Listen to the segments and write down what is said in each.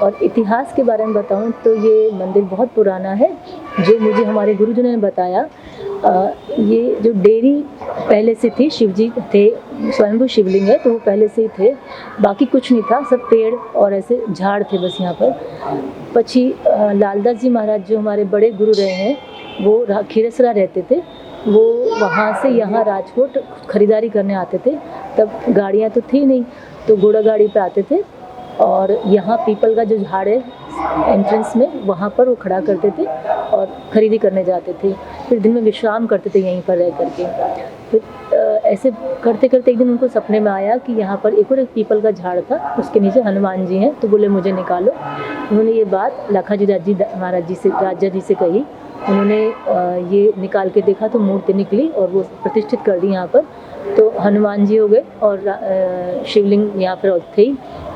और इतिहास के बारे में बताऊं तो ये मंदिर बहुत पुराना है, जो मुझे हमारे गुरुजी ने बताया। ये जो डेयरी पहले से थी, शिवजी थे, स्वयंभू शिवलिंग है तो वो पहले से ही थे, बाकी कुछ नहीं था, सब पेड़ और ऐसे झाड़ थे बस यहाँ पर। पछी लालदास जी महाराज जो हमारे बड़े गुरु रहे हैं, वो खीरसरा रहते थे, वो वहाँ से यहाँ राजकोट खरीदारी करने आते थे। तब गाड़ियाँ तो थी नहीं, तो घोड़ा गाड़ी पे आते थे और यहाँ पीपल का जो झाड़ है एंट्रेंस में, वहाँ पर वो खड़ा करते थे और ख़रीदी करने जाते थे। फिर दिन में विश्राम करते थे यहीं पर रह करके। फिर ऐसे करते करते एक दिन उनको सपने में आया कि यहाँ पर एक और एक पीपल का झाड़ था, उसके नीचे हनुमान जी हैं, तो बोले मुझे निकालो। उन्होंने ये बात लाखाजी महाराज जी से, राजा जी से कही। उन्होंने ये निकाल के देखा तो मूर्ति निकली और वो प्रतिष्ठित कर दी यहाँ पर। तो हनुमान जी हो गए और शिवलिंग यहाँ पर थे,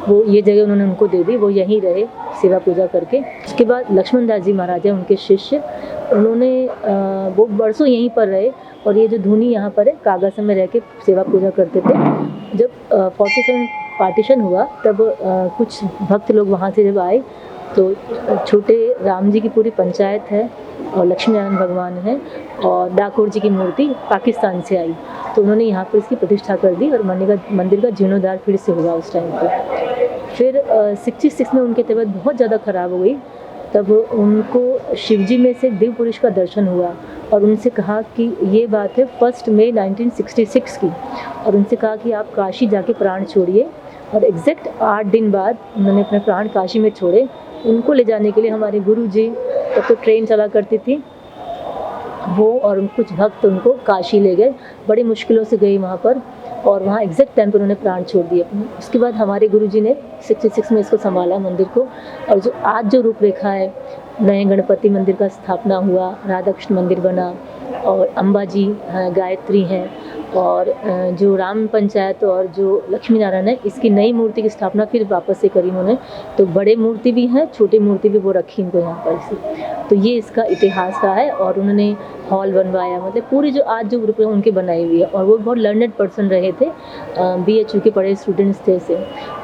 वो ये जगह उन्होंने उनको दे दी, वो यहीं रहे सेवा पूजा करके। उसके बाद लक्ष्मण दास जी महाराज हैं, उनके शिष्य, उन्होंने वो बरसों यहीं पर रहे और ये जो धुनी यहाँ पर है, कागज में रह के सेवा पूजा करते थे। जब 47 पार्टीशन हुआ तब कुछ भक्त लोग वहाँ से जब आए तो छोटे राम जी की पूरी पंचायत है और लक्ष्मी नारायण भगवान है और डाकोर जी की मूर्ति पाकिस्तान से आई, तो उन्होंने यहाँ पर इसकी प्रतिष्ठा कर दी और मंदिर का जीर्णोद्धार फिर से हुआ उस टाइम पर। फिर 66 में उनकी तबीयत बहुत ज़्यादा ख़राब हो गई, तब उनको शिवजी में से दिव्य पुरुष का दर्शन हुआ और उनसे कहा कि ये बात है 1 मई 1966 की, और उनसे कहा कि आप काशी जाके प्राण छोड़िए। और एग्जैक्ट 8 दिन बाद उन्होंने अपने प्राण काशी में छोड़े। उनको ले जाने के लिए हमारे गुरुजी, तब तो ट्रेन चला करती थी, वो और कुछ भक्त उनको काशी ले गए। बड़ी मुश्किलों से गई वहाँ पर और वहाँ एग्जैक्ट टाइम पर उन्होंने प्राण छोड़ दिए। उसके बाद हमारे गुरुजी ने 66 में इसको संभाला मंदिर को, और जो आज जो रूपरेखा है, नए गणपति मंदिर का स्थापना हुआ, राधा कृष्ण मंदिर बना और अम्बा जी गायत्री हैं, और जो राम पंचायत और जो लक्ष्मी नारायण है, इसकी नई मूर्ति की स्थापना फिर वापस से करी उन्होंने। तो बड़े मूर्ति भी हैं, छोटी मूर्ति भी वो रखी इनको यहाँ पर से। तो ये इसका इतिहास रहा है। और उन्होंने हॉल बनवाया, मतलब पूरी जो आज जो ग्रुप है उनके बनाई हुई है, और वो बहुत लर्नेड पर्सन रहे थे, BHU के पढ़े स्टूडेंट्स थे से।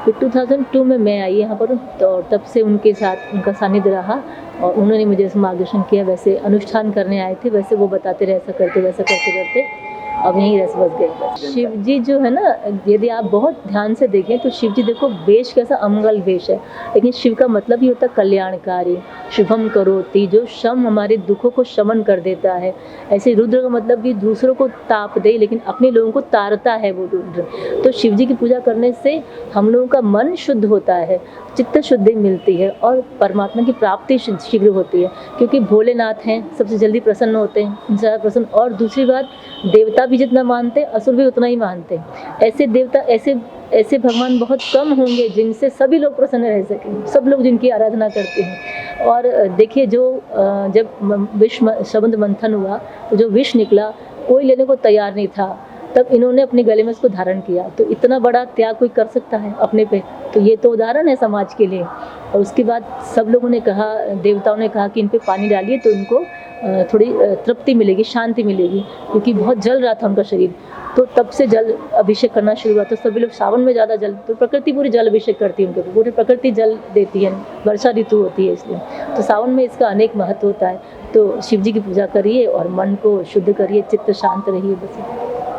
फिर 2002 में मैं आई यहाँ पर, तो तब से उनके साथ उनका सानिध्य रहा और उन्होंने मुझे मार्गदर्शन किया। वैसे अनुष्ठान करने आए थे, वैसे वो बताते रहे ऐसा करते वैसा करते करते अब यहीं रस बस गए। शिव जी जो है ना, यदि आप बहुत ध्यान से देखें तो शिव जी देखो वेश कैसा अमंगल वेश है, लेकिन शिव का मतलब ही होता है कल्याणकारी, शुभम करोति, जो शम हमारे दुखों को शमन कर देता है। ऐसे रुद्र का मतलब भी दूसरों को ताप दे, लेकिन अपने लोगों को तारता है वो रुद्र। तो शिव जी की पूजा करने से हम लोगों का मन शुद्ध होता है, चित्त शुद्धि मिलती है और परमात्मा की प्राप्ति शीघ्र होती है, क्योंकि भोलेनाथ हैं, सबसे जल्दी प्रसन्न होते हैं, ज़्यादा प्रसन्न। और दूसरी बात, देवता भी जितना मानते हैं, असुर भी उतना ही मानते हैं। ऐसे देवता, ऐसे भगवान बहुत कम होंगे जिनसे सभी लोग प्रसन्न रह सकें, सब लोग जिनकी आराधना करते हैं। और देखिए, जो जब विष शब्द मंथन हुआ तो जो विष निकला, कोई लेने को तैयार नहीं था, तब इन्होंने अपने गले में इसको धारण किया। तो इतना बड़ा त्याग कोई कर सकता है अपने पे, तो ये तो उदाहरण है समाज के लिए। और उसके बाद सब लोगों ने कहा, देवताओं ने कहा कि इन पे पानी डालिए तो इनको थोड़ी तृप्ति मिलेगी, शांति मिलेगी, क्योंकि बहुत जल रहा था उनका शरीर। तो तब से जल अभिषेक करना शुरू हुआ। तो सभी लोग सावन में ज़्यादा जल, तो प्रकृति पूरी जल अभिषेक करती है उनके, पूरी प्रकृति जल देती है, वर्षा ऋतु होती है इसलिए। तो सावन में इसका अनेक महत्व होता है। तो शिव जी की पूजा करिए और मन को शुद्ध करिए, चित्त शांत रहिए बस।